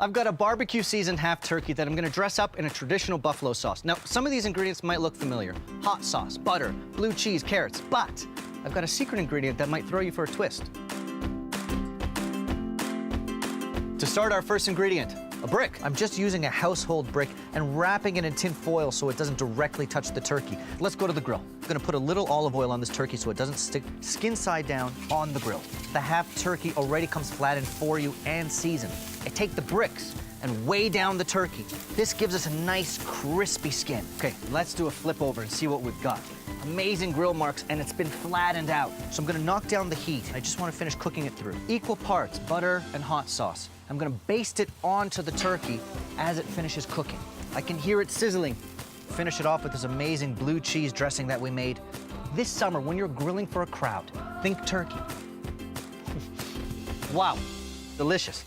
I've got a barbecue seasoned half turkey that I'm gonna dress up in a traditional buffalo sauce. Now, some of these ingredients might look familiar. Hot sauce, butter, blue cheese, carrots, but I've got a secret ingredient that might throw you for a twist. To start, our first ingredient, a brick. I'm just using a household brick and wrapping it in tin foil so it doesn't directly touch the turkey. Let's go to the grill. I'm gonna put a little olive oil on this turkey so it doesn't stick skin side down on the grill. The half turkey already comes flattened for you and seasoned. I take the bricks and weigh down the turkey. This gives us a nice crispy skin. Okay, let's do a flip over and see what we've got. Amazing grill marks, and it's been flattened out. So I'm gonna knock down the heat. I just wanna finish cooking it through. Equal parts butter and hot sauce. I'm gonna baste it onto the turkey as it finishes cooking. I can hear it sizzling. Finish it off with this amazing blue cheese dressing that we made. This summer, when you're grilling for a crowd, think turkey. Wow, delicious.